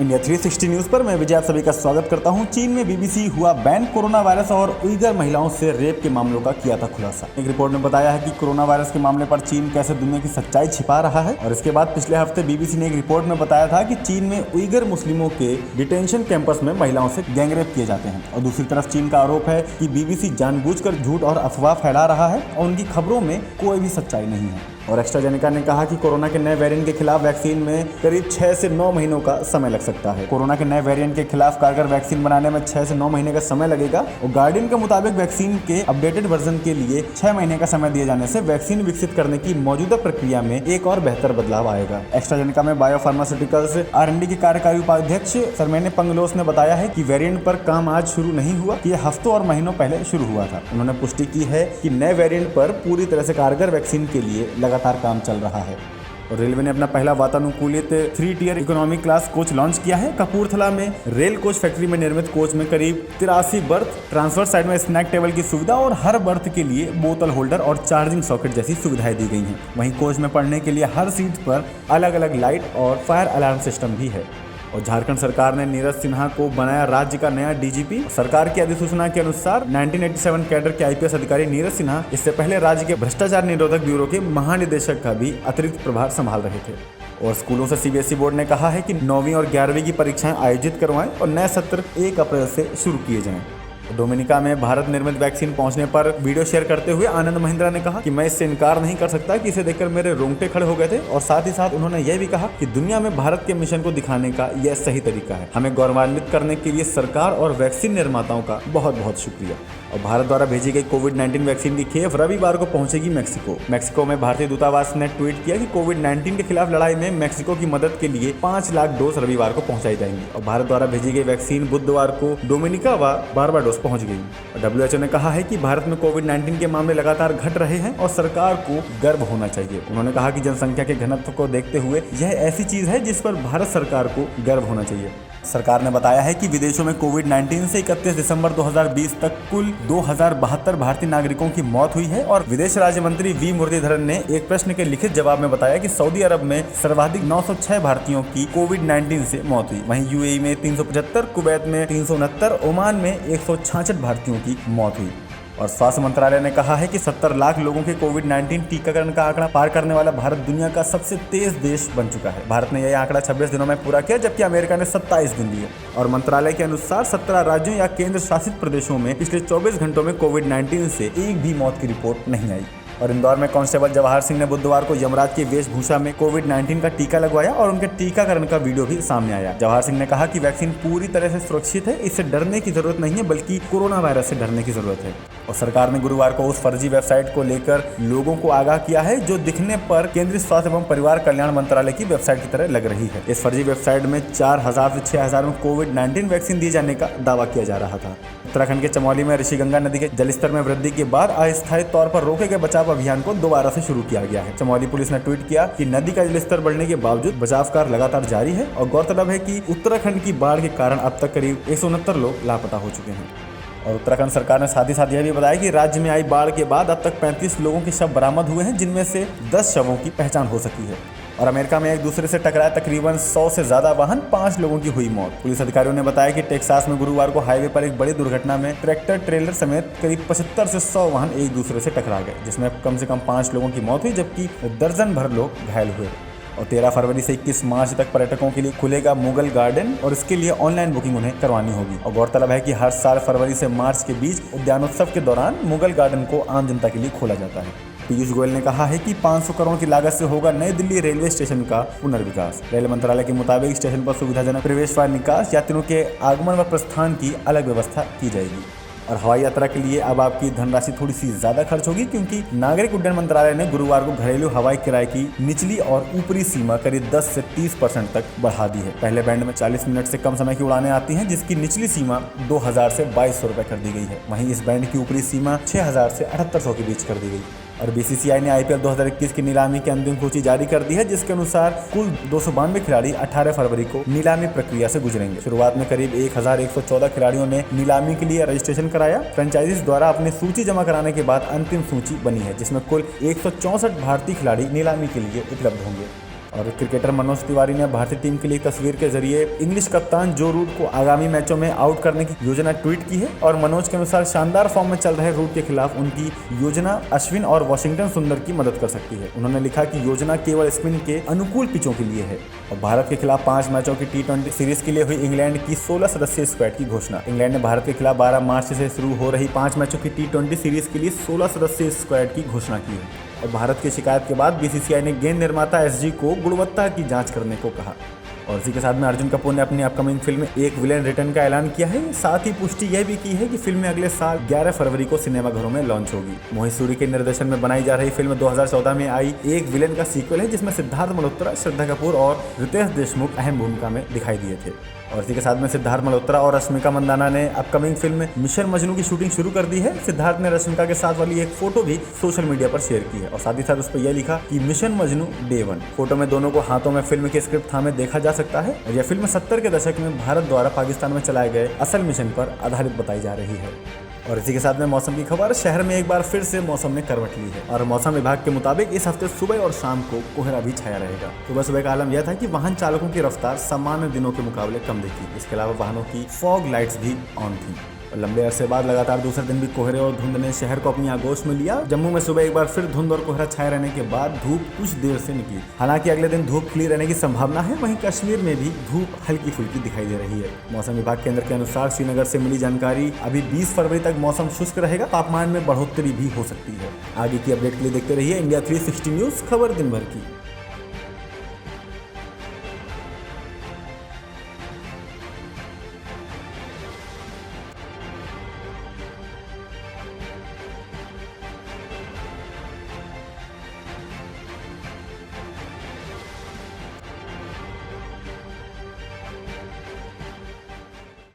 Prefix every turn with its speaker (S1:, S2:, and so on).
S1: India 360 news पर मैं विजय आप सभी का स्वागत करता हूं। चीन में बीबीसी हुआ बैन, कोरोना वायरस और उइगर महिलाओं से रेप के मामलों का किया था खुलासा। एक रिपोर्ट में बताया है कि कोरोना वायरस के मामले पर चीन कैसे दुनिया की सच्चाई छिपा रहा है। और इसके बाद पिछले हफ्ते बीबीसी ने एक रिपोर्ट में बताया था कि चीन में उइगर मुस्लिमों के डिटेंशन कैंपस में महिलाओं से गैंगरेप किए जाते हैं। और दूसरी तरफ चीन का आरोप है कि बीबीसी जानबूझकर झूठ और अफवाह फैला रहा है और उनकी खबरों में कोई भी सच्चाई नहीं है। और एस्ट्राजेनेका ने कहा कि कोरोना के नए वेरिएंट के खिलाफ वैक्सीन में करीब 6 से 9 महीनों का समय लग सकता है। कोरोना के नए वेरिएंट के खिलाफ कारगर वैक्सीन बनाने में 6 से 9 महीने का समय लगेगा। और गार्डियन के मुताबिक वैक्सीन के अपडेटेड वर्जन के लिए 6 महीने का समय दिए जाने से वैक्सीन विकसित करने की मौजूदा प्रक्रिया में एक और बेहतर बदलाव आएगा। एस्ट्राजेनेका में बायोफार्मास्यूटिकल्स R&D के कार्यकारी उपाध्यक्ष सरमेने पंगलोस ने बताया है कि वेरिएंट पर काम आज शुरू नहीं हुआ, कि यह हफ्तों और महीनों पहले शुरू हुआ था। उन्होंने पुष्टि की है कि नए वेरिएंट पर पूरी तरह से कारगर वैक्सीन के लिए लगातार काम चल रहा है। और रेलवे ने अपना पहला वातानुकूलित 3 tier economy class coach launch किया है। कपूरथला में रेल कोच फैक्ट्री में निर्मित कोच में करीब 83 बर्थ, ट्रांसफर साइड में स्नैक टेबल की सुविधा और हर बर्थ के लिए बोतल होल्डर और चार्जिंग सॉकेट जैसी सुविधाएं दी गई हैं। वहीं कोच में पढ़ने के लिए हर सीट पर अलग अलग लाइट और फायर अलार्म सिस्टम भी है। और झारखंड सरकार ने नीरज सिन्हा को बनाया राज्य का नया डीजीपी। सरकार की अधिसूचना के अनुसार 1987 कैडर के आईपीएस अधिकारी नीरज सिन्हा इससे पहले राज्य के भ्रष्टाचार निरोधक ब्यूरो के महानिदेशक का भी अतिरिक्त प्रभार संभाल रहे थे। और स्कूलों से सीबीएसई बोर्ड ने कहा है कि 9वीं और 11वीं की परीक्षाएं आयोजित करवाएं और नए सत्र 1 अप्रैल से शुरू किए जाएं। डोमिनिका में भारत निर्मित वैक्सीन पहुंचने पर वीडियो शेयर करते हुए आनंद महिंद्रा ने कहा कि मैं इससे इनकार नहीं कर सकता कि इसे देखकर मेरे रोंगटे खड़े हो गए थे। और साथ ही साथ उन्होंने यह भी कहा कि दुनिया में भारत के मिशन को दिखाने का यह सही तरीका है। हमें गौरवान्वित करने के लिए सरकार और वैक्सीन निर्माताओं का बहुत बहुत शुक्रिया। और भारत द्वारा भेजी गई कोविड-19 वैक्सीन की खेप रविवार को पहुंचेगी मैक्सिको में भारतीय दूतावास ने ट्वीट किया कि कोविड-19 के खिलाफ लड़ाई में मैक्सिको की मदद के लिए 5 लाख डोज रविवार को पहुंचाई जाएंगी। और भारत द्वारा भेजी गई वैक्सीन बुधवार को डोमिनिका व बारबाडोस पहुंच गई। WHO ने कहा है कि भारत में कोविड-19 के मामले लगातार घट रहे हैं और सरकार को गर्व होना चाहिए। उन्होंने कहा कि जनसंख्या के घनत्व को देखते हुए यह ऐसी चीज है जिस पर भारत सरकार को गर्व होना चाहिए। सरकार ने बताया है कि विदेशों में कोविड-19 से 31 दिसंबर 2020 तक कुल 2072 भारतीय नागरिकों की मौत हुई है। और विदेश राज्य मंत्री वी मुरलीधरन ने एक प्रश्न के लिखित जवाब में बताया कि सऊदी अरब में सर्वाधिक 906 भारतीयों की कोविड-19 से मौत हुई। वहीं यूएई में 375, कुवैत में 369, ओमान में 166 भारतीयों की मौत हुई। और स्वास्थ्य मंत्रालय ने कहा है कि 70 लाख लोगों के कोविड-19 टीकाकरण का आंकड़ा पार करने वाला भारत दुनिया का सबसे तेज देश बन चुका है। भारत ने यह आंकड़ा 26 दिनों में पूरा किया, जबकि अमेरिका ने 27 दिन लिए। और मंत्रालय के अनुसार 17 राज्यों या केंद्र शासित प्रदेशों में पिछले 24 घंटों में कोविड-19 से एक भी मौत की रिपोर्ट नहीं आई। और इंदौर में कांस्टेबल जवाहर सिंह ने बुधवार को यमराज की वेशभूषा में कोविड-19 का टीका लगवाया और उनके टीकाकरण का वीडियो भी सामने आया। जवाहर सिंह ने कहा कि वैक्सीन पूरी तरह से सुरक्षित है, इससे डरने की जरूरत नहीं है, बल्कि कोरोना वायरस से डरने की जरूरत है। और सरकार ने गुरुवार को उस फर्जी वेबसाइट को लेकर लोगों को आगाह किया है जो दिखने पर केंद्रीय स्वास्थ्य एवं परिवार कल्याण मंत्रालय की वेबसाइट की तरह लग रही है। इस फर्जी वेबसाइट में 4000 से 6000 में कोविड-19 वैक्सीन दिए जाने का दावा किया जा रहा था। उत्तराखंड के चमोली में ऋषिगंगा नदी के जलस्तर में वृद्धि के बाद अस्थायी तौर पर रोके गए बचाव अभियान को दोबारा से शुरू किया गया है। चमोली पुलिस ने ट्वीट किया कि नदी का जलस्तर बढ़ने के बावजूद बचाव कार्य लगातार जारी है। और गौरतलब है कि उत्तराखंड की बाढ़ के कारण अब तक करीब 169 लोग लापता हो चुके हैं। और उत्तराखंड सरकार ने साथ ही साथ यह भी बताया कि राज्य में आई बाढ़ के बाद अब तक 35 लोगों के शव बरामद हुए हैं, जिनमें से 10 शवों की पहचान हो सकी है। और अमेरिका में एक दूसरे से टकराए तकरीबन 100 से ज्यादा वाहन, 5 लोगों की हुई मौत। पुलिस अधिकारियों ने बताया कि टेक्सास में गुरुवार को हाईवे पर एक बड़ी दुर्घटना में ट्रैक्टर ट्रेलर समेत करीब 75 से 100 वाहन एक दूसरे से टकरा गए, जिसमें कम से कम 5 लोगों की मौत हुई, जबकि दर्जन भर लोग घायल हुए। और 13 फरवरी से 21 मार्च तक पर्यटकों के लिए खुलेगा मुगल गार्डन और इसके लिए ऑनलाइन बुकिंग उन्हें करवानी होगी। और गौरतलब है कि हर साल फरवरी से मार्च के बीच उद्यानोत्सव के दौरान मुगल गार्डन को आम जनता के लिए खोला जाता है। पीयूष गोयल ने कहा है कि 500 करोड़ की लागत से होगा नई दिल्ली रेलवे स्टेशन का पुनर्विकास। रेल मंत्रालय के मुताबिक स्टेशन पर सुविधाजनक प्रवेश व निकास, यात्रियों के आगमन व प्रस्थान की अलग व्यवस्था की जाएगी। और हवाई यात्रा के लिए अब आपकी धनराशि थोड़ी सी ज्यादा खर्च होगी, क्योंकि नागरिक उड्डयन मंत्रालय ने गुरुवार को घरेलू हवाई किराए की निचली और ऊपरी सीमा करीब 10 से 30% तक बढ़ा दी है। पहले बैंड में 40 मिनट से कम समय की उड़ानें आती हैं, जिसकी निचली सीमा 2000 से 2200 रुपए कर दी गई है। वहीं इस बैंड की ऊपरी सीमा 6000 से 7800 के बीच कर दी गई। और बीसीसीआई ने आईपीएल 2021 की नीलामी की अंतिम सूची जारी कर दी है, जिसके अनुसार कुल 292 खिलाड़ी 18 फरवरी को नीलामी प्रक्रिया से गुजरेंगे। शुरुआत में करीब 1114 खिलाड़ियों ने नीलामी के लिए रजिस्ट्रेशन कराया। फ्रेंचाइजीज द्वारा अपनी सूची जमा कराने के बाद अंतिम सूची बनी है, जिसमें कुल 164 भारतीय खिलाड़ी नीलामी के लिए उपलब्ध होंगे। और क्रिकेटर मनोज तिवारी ने भारतीय टीम के लिए तस्वीर के जरिए इंग्लिश कप्तान जो रूट को आगामी मैचों में आउट करने की योजना ट्वीट की है। और मनोज के अनुसार शानदार फॉर्म में चल रहे रूट के खिलाफ उनकी योजना अश्विन और वॉशिंगटन सुंदर की मदद कर सकती है। उन्होंने लिखा कि योजना केवल स्पिन के अनुकूल पिचों के लिए है। और भारत के खिलाफ 5 मैचों की T20 सीरीज के लिए हुई इंग्लैंड की 16 सदस्यीय स्क्वाड की घोषणा। इंग्लैंड ने भारत के खिलाफ 12 मार्च से शुरू हो रही 5 मैचों की T20 सीरीज के लिए 16 सदस्यीय स्क्वाड की घोषणा की है। और भारत की शिकायत के बाद BCCI ने गेंद निर्माता SG को गुणवत्ता की जांच करने को कहा। और इसी के साथ में अर्जुन कपूर ने अपनी अपकमिंग फिल्म एक विलेन रिटर्न का ऐलान किया है। साथ ही पुष्टि यह भी की है कि फिल्म अगले साल 11 फरवरी को सिनेमाघरों में लॉन्च होगी। मोहित सूरी के निर्देशन में बनाई जा रही फिल्म 2014 में आई एक विलेन का सीक्वल है, जिसमें सिद्धार्थ मल्होत्रा, श्रद्धा कपूर और रितेश देशमुख अहम भूमिका में दिखाई दिए थे। और इसी के साथ में सिद्धार्थ मल्होत्रा और रश्मिका मंदाना ने अपकमिंग फिल्म मिशन मजनू की शूटिंग शुरू कर दी है। सिद्धार्थ ने रश्मिका के साथ वाली एक फोटो भी सोशल मीडिया पर शेयर की है और साथ ही साथ उस पर यह लिखा कि मिशन मजनू डे 1। फोटो में दोनों को हाथों में फिल्म के स्क्रिप्ट थामे देखा जा सकता है। और यह फिल्म 70 के दशक में भारत द्वारा पाकिस्तान में चलाए गए असल मिशन पर आधारित बताई जा रही है। और इसी के साथ में मौसम की खबर। शहर में एक बार फिर से मौसम ने करवट ली है और मौसम विभाग के मुताबिक इस हफ्ते सुबह और शाम को कोहरा भी छाया रहेगा। सुबह का आलम यह था कि वाहन चालकों की रफ्तार सामान्य दिनों के मुकाबले कम दिखी। इसके अलावा वाहनों की फॉग लाइट्स भी ऑन थी। और लंबे अरसे बाद लगातार दूसरे दिन भी कोहरे और धुंध ने शहर को अपनी आगोश में लिया। जम्मू में सुबह एक बार फिर धुंध और कोहरा छाए रहने के बाद धूप कुछ देर से निकली। हालांकि अगले दिन धूप खिली रहने की संभावना है। वहीं कश्मीर में भी धूप हल्की फुल्की दिखाई दे रही है। मौसम विभाग केंद्र के अनुसार श्रीनगर से मिली जानकारी अभी 20 फरवरी तक मौसम शुष्क रहेगा। तापमान में बढ़ोतरी भी हो सकती है। आगे की अपडेट के लिए देखते रहिए इंडिया 360 न्यूज, खबर दिन भर की।